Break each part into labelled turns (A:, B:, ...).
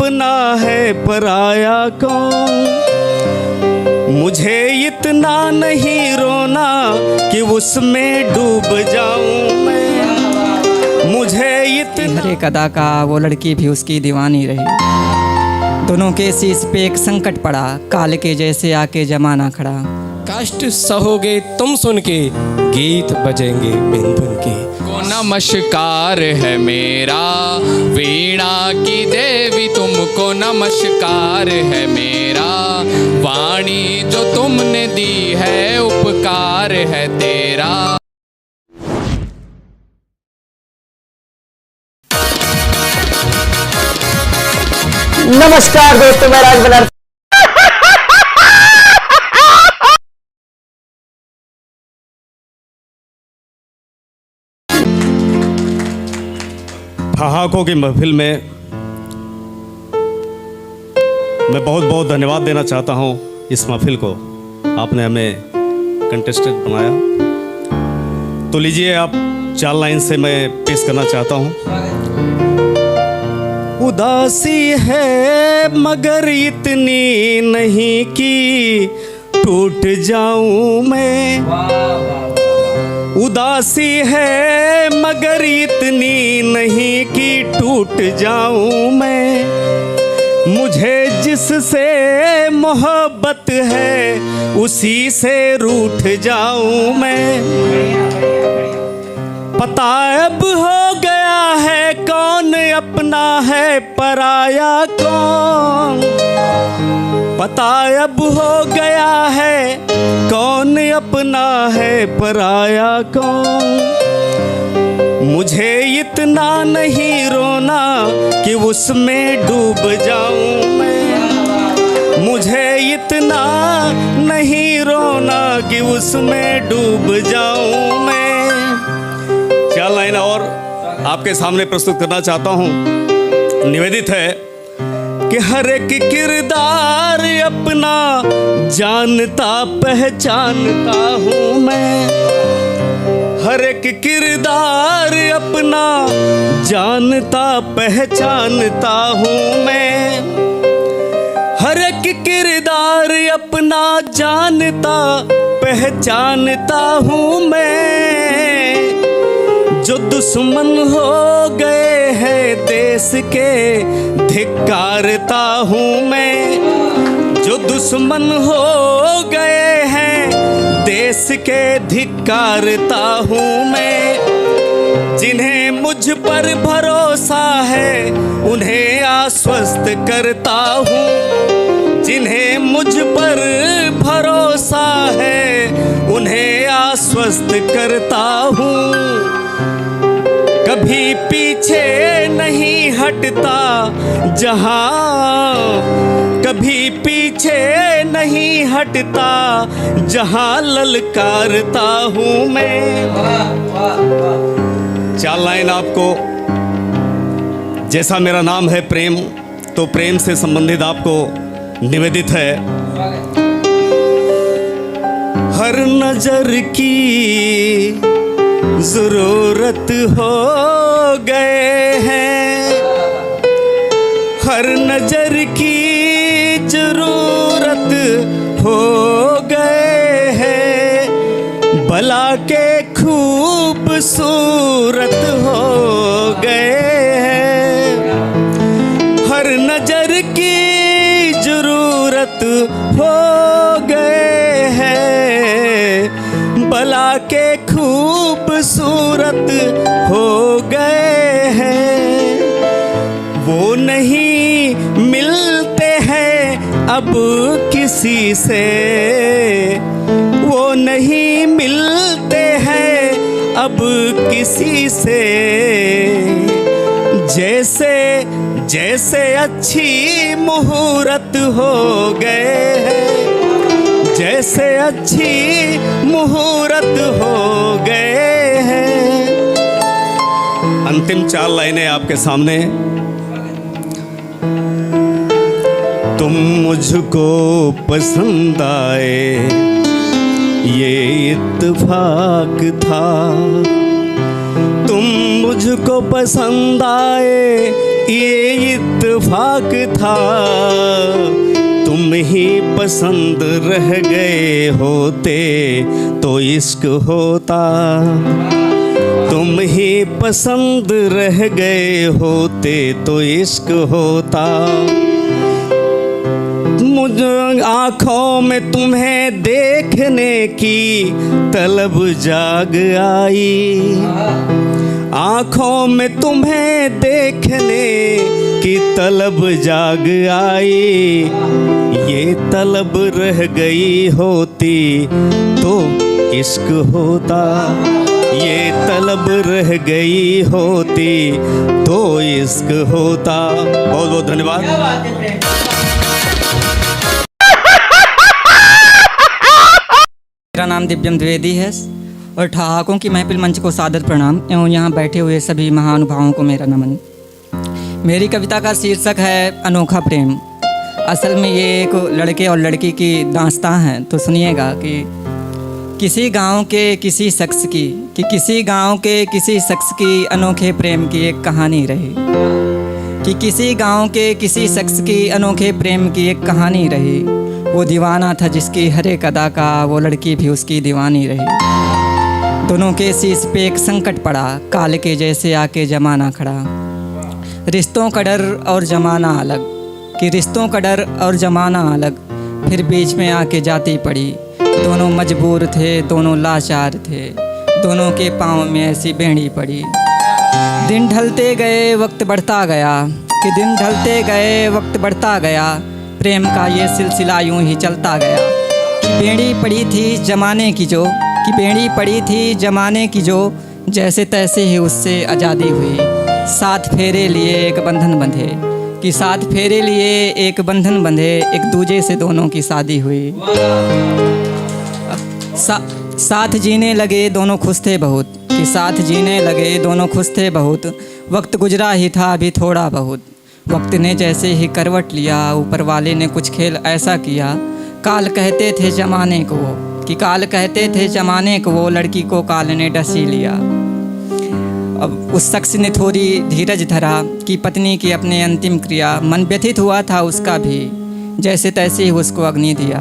A: अपना है पराया कौन। मुझे इतना नहीं रोना कि उसमें डूब जाऊं मैं। मुझे इतना
B: हर एक अदा का वो लड़की भी उसकी दीवानी रही। दोनों के शीश पे एक संकट पड़ा, काल के जैसे आके जमाना खड़ा।
C: कष्ट सहोगे तुम सुन के, गीत बजेंगे बिन धुन के।
D: को नमस्कार है मेरा वीणा की देवी, तुमको नमस्कार है मेरा। वाणी जो तुमने दी है उपकार है तेरा।
E: नमस्कार दोस्तों, मैं राज बनारसी।
A: ठहाकों की महफिल में मैं बहुत बहुत धन्यवाद देना चाहता हूँ इस महफिल को। आपने हमें कंटेस्टेंट बनाया। तो लीजिए आप 4 लाइन से मैं पेश करना चाहता हूँ। उदासी है मगर इतनी नहीं कि टूट जाऊं मैं। उदासी है मगर इतनी नहीं कि टूट जाऊं मैं। मुझे जिससे मोहब्बत है उसी से रूठ जाऊं मैं। पता अब हो गया है कौन अपना है पराया कौन। पता अब हो गया है कौन अपना है पराया कौन। मुझे इतना नहीं रोना कि उसमें डूब जाऊं मैं। मुझे इतना नहीं रोना कि उसमें डूब जाऊं मैं। 4 लाइन और आपके सामने प्रस्तुत करना चाहता हूँ। निवेदित है कि हर एक किरदार अपना जानता पहचानता हूँ मैं। हर एक किरदार अपना जानता पहचानता हूँ मैं। हर एक किरदार अपना जानता पहचानता हूँ मैं। जो दुश्मन हो गए हैं देश के धिक्कारता हूँ मैं। जो दुश्मन हो गए हैं देश के धिक्कारता हूँ मैं। जिन्हें मुझ पर भरोसा है उन्हें आश्वस्त करता हूँ। जिन्हें मुझ पर भरोसा है उन्हें आश्वस्त करता हूँ। कभी पीछे नहीं हटता जहाँ, कभी पीछे नहीं हटता जहाँ ललकारता हूँ मैं। 4 लाइन आपको, जैसा मेरा नाम है प्रेम, तो प्रेम से संबंधित आपको निवेदित है। हर नजर की जरूरत हो गए हैं। हर नजर की जरूरत हो गए हैं। भला के खूबसूरत हो गए हैं। हर नजर की जरूरत हो गए हैं। भला के खूबसूरत हो गए हैं। वो नहीं मिलते हैं अब किसी से। वो नहीं मिलते हैं अब किसी से। जैसे जैसे अच्छी मुहूर्त हो गए हैं। जैसे अच्छी मुहूर्त हो गए हैं। अंतिम 4 लाइनें आपके सामने। तुम मुझको पसंद आए ये इत्तेफाक था। तुम मुझको पसंद आए ये इत्तेफाक था, तुम ही पसंद रह गए होते तो इश्क होता। तुम ही पसंद रह गए होते तो इश्क होता। मुझे आँखों में तुम्हें देखने की तलब जाग आई। आँखों में तुम्हें देखने की तलब जाग आई। ये तलब रह गई होती तो इश्क होता। ये तलब रह गई होती तो इश्क होता। बहुत बहुत धन्यवाद।
B: मेरा नाम दिव्यम द्विवेदी है और ठहाकों की महफिल मंच को सादर प्रणाम एवं यहाँ बैठे हुए सभी महानुभावों को मेरा नमन। मेरी कविता का शीर्षक है अनोखा प्रेम। असल में ये एक लड़के और लड़की की दास्तां है। तो सुनिएगा कि किसी गांव के किसी शख्स की किसी गांव के किसी शख्स की अनोखे प्रेम की एक कहानी रही। कि किसी गांव के किसी शख्स की अनोखे प्रेम की एक कहानी रही। वो दीवाना था जिसकी हर एक अदा का, वो लड़की भी उसकी दीवानी रही। दोनों के शीश पे एक संकट पड़ा, काल के जैसे आके जमाना खड़ा। रिश्तों का डर और जमाना अलग, कि रिश्तों का डर और जमाना अलग, फिर बीच में आके जाती पड़ी। दोनों मजबूर थे, दोनों लाचार थे, दोनों के पाँव में ऐसी बेड़ी पड़ी। दिन ढलते गए वक्त बढ़ता गया, कि दिन ढलते गए वक्त बढ़ता गया, प्रेम का ये सिलसिला यूं ही चलता गया। बेड़ी पड़ी थी जमाने की जो, कि बेड़ी पड़ी थी जमाने की जो, जैसे तैसे ही उससे आज़ादी हुई। 7 फेरे लिए एक बंधन बंधे, कि 7 फेरे लिए एक बंधन बंधे, एक दूजे से दोनों की शादी हुई। साथ जीने लगे दोनों खुश थे बहुत, कि साथ जीने लगे दोनों खुश थे बहुत। वक्त गुजरा ही था अभी थोड़ा बहुत, वक्त ने जैसे ही करवट लिया, ऊपर वाले ने कुछ खेल ऐसा किया। काल कहते थे जमाने को वो, कि काल कहते थे जमाने को वो, लड़की को काल ने डस ही लिया। अब उस शख्स ने थोड़ी धीरज धरा, कि पत्नी की अपने अंतिम क्रिया। मन व्यथित हुआ था उसका भी, जैसे तैसे ही उसको अग्नि दिया।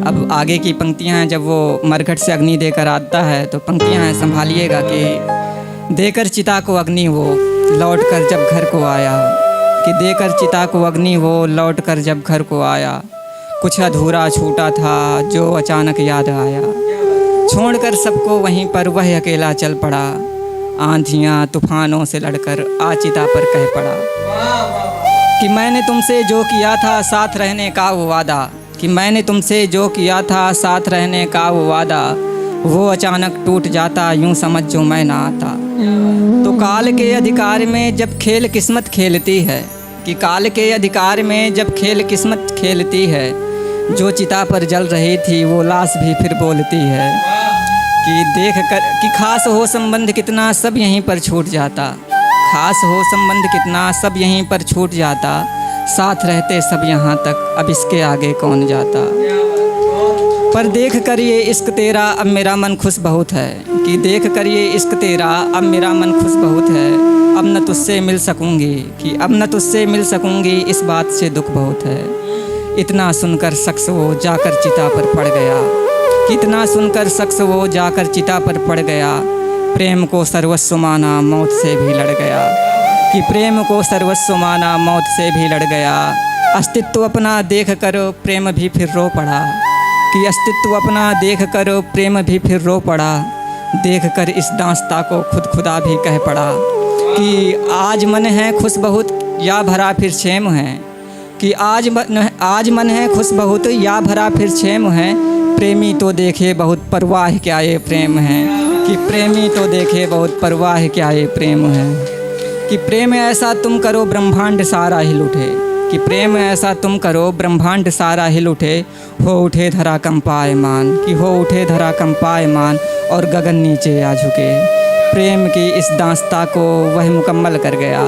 B: अब आगे की पंक्तियां हैं, जब वो मरघट से अग्नि देकर आता है तो पंक्तियां हैं, संभालिएगा। कि देकर चिता को अग्नि वो लौट कर जब घर को आया, कि देकर चिता को अग्नि वो लौट कर जब घर को आया। कुछ अधूरा छूटा था जो अचानक याद आया, छोड़कर सबको वहीं पर वह अकेला चल पड़ा। आंधियाँ तूफानों से लड़कर आ चिता पर कह पड़ा, कि मैंने तुमसे जो किया था साथ रहने का वो वादा, कि मैंने तुमसे जो किया था साथ रहने का वो वादा, वो अचानक टूट जाता यूं समझ जो मैं ना आता। तो काल के अधिकार में जब खेल किस्मत खेलती है, कि काल के अधिकार में जब खेल किस्मत खेलती है, जो चिता पर जल रही थी वो लाश भी फिर बोलती है। कि देख कर कि खास हो संबंध कितना सब यहीं पर छूट जाता, खास हो संबंध कितना सब यहीं पर छूट जाता। साथ रहते सब यहाँ तक, अब इसके आगे कौन जाता। पर देख कर ये इश्क तेरा अब मेरा मन खुश बहुत है, कि देख कर ये इश्क तेरा अब मेरा मन खुश बहुत है। अब न तुझसे मिल सकूँगी, कि अब न तुझसे मिल सकूँगी, इस बात से दुख बहुत है। इतना सुनकर शख्स वो जाकर चिता पर पड़ गया, कितना सुनकर शख्स वो जाकर चिता पर पड़ गया। प्रेम को सर्वस्व माना मौत से भी लड़ गया, कि प्रेम को सर्वस्व माना मौत से भी लड़ गया। अस्तित्व अपना देख कर प्रेम भी फिर रो पड़ा, कि अस्तित्व अपना देख कर प्रेम भी फिर रो पड़ा। देख कर इस दास्ता को खुद खुदा भी कह पड़ा, कि आज मन है खुश बहुत या भरा फिर छेम है, कि आज मन है खुश बहुत या भरा फिर छेम है। प्रेमी तो देखे बहुत परवाह क्या ये प्रेम है, कि प्रेमी तो देखे बहुत परवाह क्या ये प्रेम है। कि प्रेम ऐसा तुम करो ब्रह्मांड सारा हिल उठे, कि प्रेम ऐसा तुम करो ब्रह्मांड सारा हिल उठे। हो उठे धरा कंपायमान, कि हो उठे धरा कंपायमान, और गगन नीचे आ झुके। प्रेम की इस दास्ता को वह मुकम्मल कर गया,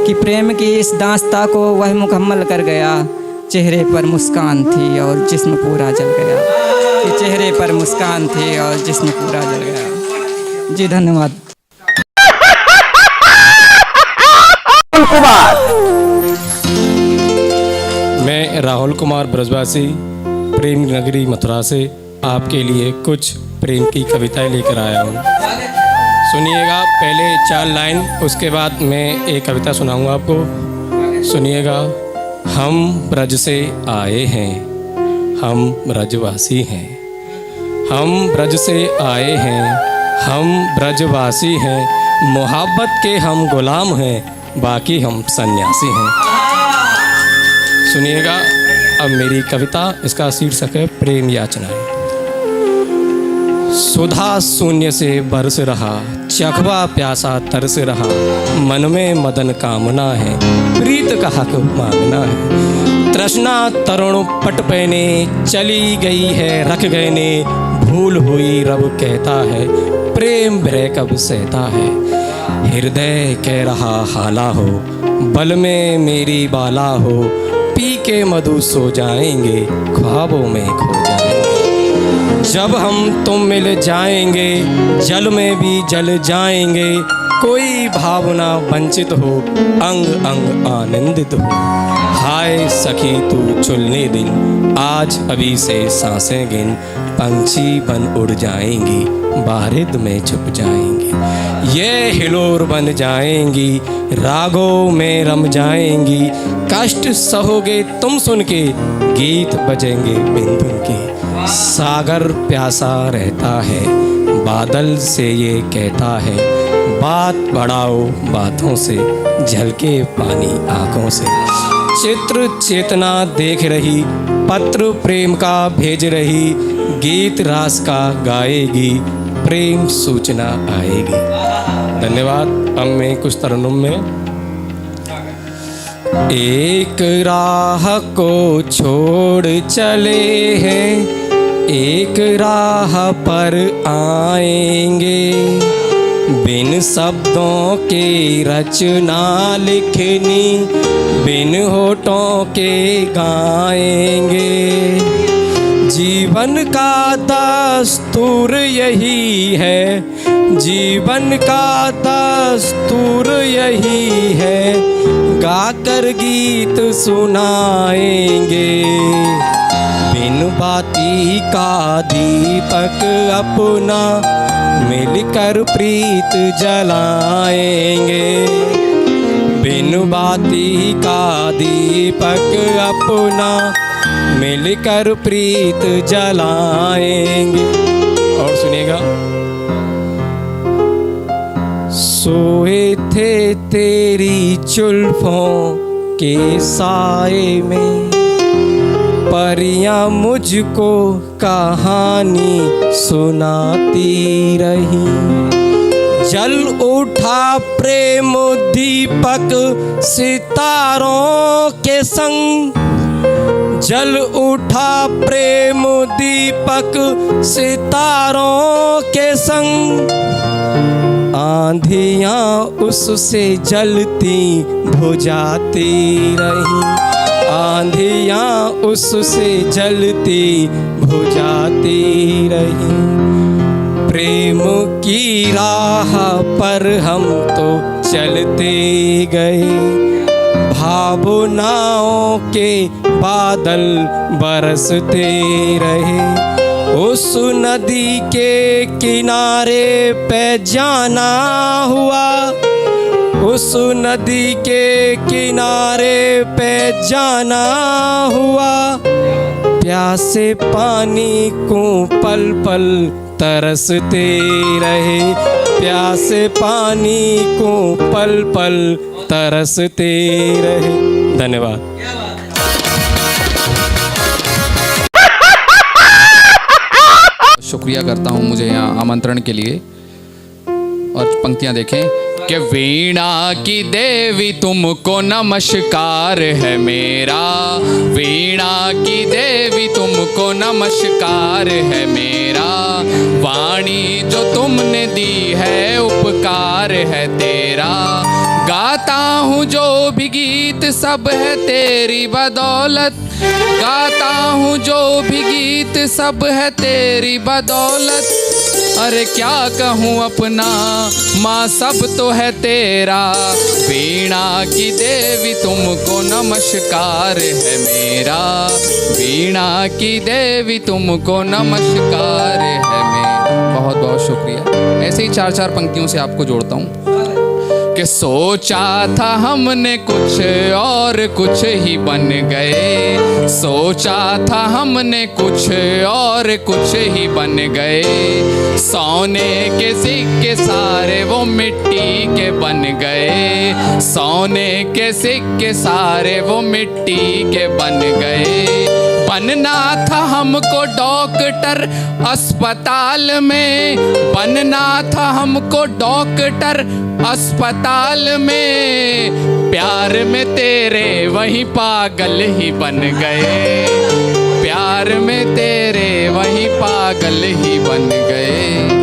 B: कि प्रेम की इस दास्ता को वह मुकम्मल कर गया। चेहरे पर मुस्कान थी और जिस्म पूरा जल गया, कि चेहरे पर मुस्कान थी और जिस्म पूरा जल गया। जी धन्यवाद।
E: कुमार
C: राहुल कुमार ब्रजवासी प्रेम नगरी मथुरा से आपके लिए कुछ प्रेम की कविताएं लेकर आया हूँ। सुनिएगा पहले 4 लाइन, उसके बाद मैं एक कविता सुनाऊंगा आपको। सुनिएगा। हम ब्रज से आए हैं, हम ब्रजवासी हैं। हम ब्रज से आए हैं, हम ब्रजवासी हैं। मोहब्बत के हम गुलाम हैं, बाकी हम सन्यासी हैं। सुनिएगा अब मेरी कविता, इसका शीर्षक है प्रेम याचनाएं। सुधा शून्य से बरस रहा, चखवा प्यासा तरस रहा। मन में मदन कामना है, प्रीत का हक मांगना है। तृष्णा तरुण पट पहने चली गई है रख गए ने। भूल हुई रब कहता है, प्रेम भय कब सहता है। हृदय कह रहा हाला हो, बल में मेरी बाला हो। पी के मधु सो जाएंगे, ख्वाबों में खो जाएंगे। जब हम तुम मिल जाएंगे, जल में भी जल जाएंगे। कोई भावना वंचित हो, अंग अंग आनंदित हो। हाय सखी तू चुलने दिन, आज अभी से सांसें गिन। पंछी बन उड़ जाएंगी, बारिद में छुप जाएंगी। ये हिलोर बन जाएंगी, रागों में रम जाएंगी। कष्ट सहोगे तुम सुन के, गीत बजेंगे बिंदु के। सागर प्यासा रहता है, बादल से ये कहता है। बात बढ़ाओ बातों से, झलके पानी आंखों से। चित्र चेतना देख रही, पत्र प्रेम का भेज रही। गीत रास का गाएगी, प्रेम सूचना आएगी। धन्यवाद। अब मैं कुछ तरन्नुम में। एक राह को छोड़ चले हैं, एक राह पर आएंगे। बिन शब्दों के रचना लिखनी, बिन होठों के गाएंगे। जीवन का दस्तूर यही है, जीवन का दस्तूर यही है। गाकर गीत सुनाएंगे, बिन बाती का दीपक अपना मिलकर प्रीत जलाएंगे। बिन बाती का दीपक अपना मिलकर प्रीत जलाएंगे। और सुनिएगा। सोए थे तेरी जुल्फों के साए में, परियां मुझको कहानी सुनाती रही। जल उठा प्रेम दीपक सितारों के संग, जल उठा प्रेम दीपक सितारों के संग। आंधियाँ उससे जलती बुझाती रही, आंधियाँ उससे जलती बुझाती रही। प्रेम की राह पर हम तो चलते गए, भावनाओं के बादल बरसते रहे। उस नदी के किनारे पे जाना हुआ, उस नदी के किनारे पे जाना हुआ। प्यासे पानी को पल पल तरसते रहे, प्यासे पानी को पल पल तरसते रहे। धन्यवाद।
D: शुक्रिया करता हूँ मुझे यहाँ आमंत्रण के लिए। और पंक्तियाँ देखें कि वीणा की देवी तुमको नमस्कार है मेरा, वीणा की देवी तुमको नमस्कार है मेरा। वाणी जो तुमने दी है उपकार है तेरा। गाता हूँ जो भी गीत सब है तेरी बदौलत, गाता हूँ जो भी गीत सब है तेरी बदौलत। अरे क्या कहूँ अपना, माँ सब तो है तेरा। वीणा की देवी तुमको नमस्कार है मेरा, वीणा की देवी तुमको नमस्कार है मेरा। बहुत बहुत शुक्रिया। ऐसे ही 4-4 पंक्तियों से आपको जोड़ता हूँ कि सोचा था हमने कुछ और कुछ ही बन गए, सोचा था हमने कुछ और कुछ ही बन गए। सोने के सिक्के सारे वो मिट्टी के बन गए, सोने के सिक्के सारे वो मिट्टी के बन गए। बनना था हमको डॉक्टर अस्पताल में, बनना था हमको डॉक्टर अस्पताल में। प्यार में तेरे वही पागल ही बन गए, प्यार में तेरे वही पागल ही बन गए।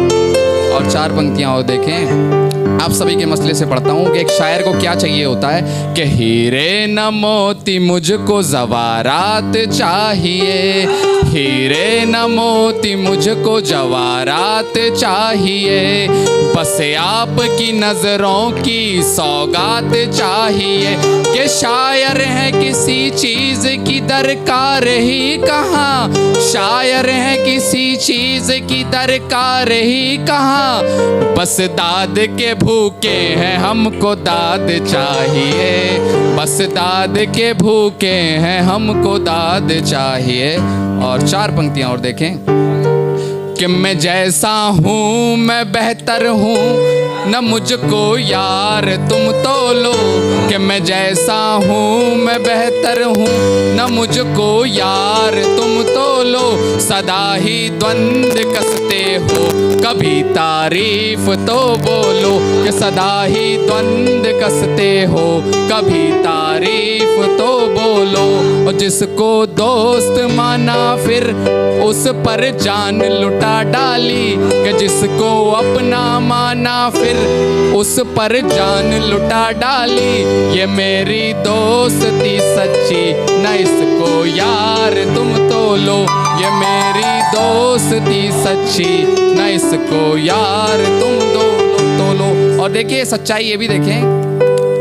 D: और 4 पंक्तियां और देखें। आप सभी के मसले से पढ़ता हूँ कि एक शायर को क्या चाहिए होता है कि हीरे न मोती मुझको जवारात चाहिए, हीरे न मोती मुझको जवारात चाहिए। बस आपकी नज़रों की सौगात चाहिए कि शायर है किसी चीज़ की दरकार ही कहाँ, शायर है किसी चीज़ की दरकार ही कहाँ। बस दाद के भूखे हैं हमको दाद चाहिए, बस दाद के भूखे हैं हमको दाद चाहिए। और 4 पंक्तियां और देखें कि मैं जैसा हूँ मैं बेहतर हूँ न मुझको यार तुम तो लो, कि मैं जैसा हूँ मैं बेहतर हूँ न मुझको यार तुम तो लो। सदा ही द्वंद कसते हो कभी तारीफ तो बोलो, कि सदा ही द्वंद कसते हो कभी तारीफ तो बोलो। और जिसको दोस्त माना फिर उस पर जान लुटा डाली, कि जिसको अपना माना फिर उस पर जान लुटा डाली। ये मेरी दोस्ती सच्ची न इसको यार तुम तो लो, ये मेरी दोस्ती सच्ची न इसको यार तुम तो लो। और देखिए सच्चाई ये भी देखें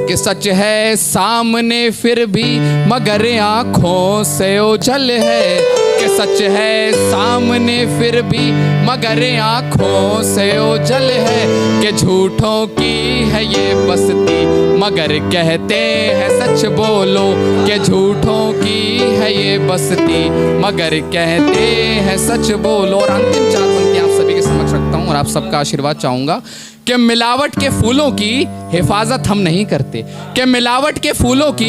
D: कि सच है सामने फिर भी मगर आँखों से ओझल है, कि सच है सामने फिर भी मगर आँखों से ओझल है। कि झूठों की है ये बस्ती मगर कहते हैं सच बोलो, कि झूठों की है ये बस्ती मगर कहते हैं सच बोलो। और अंतिम 4 पंक्तियां आप सभी के समक्ष रखता हूँ और आप सबका आशीर्वाद चाहूँगा कि मिलावट के फूलों की हिफाजत हम नहीं करते, कि मिलावट के फूलों की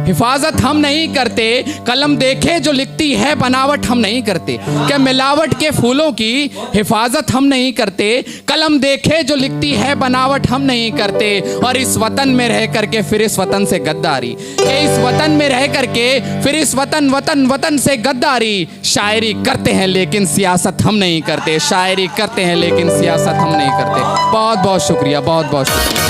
D: हिफाजत हम नहीं करते। कलम देखे जो लिखती है बनावट हम नहीं करते, कि मिलावट के फूलों की हिफाजत हम नहीं करते। कलम देखे जो लिखती है बनावट हम नहीं करते। और इस वतन में रह करके फिर इस वतन से गद्दारी, कि इस वतन में रह करके फिर इस वतन से गद्दारी। शायरी करते हैं लेकिन सियासत हम नहीं करते, शायरी करते हैं लेकिन सियासत हम नहीं करते। बहुत बहुत शुक्रिया, बहुत बहुत शुक्रिया।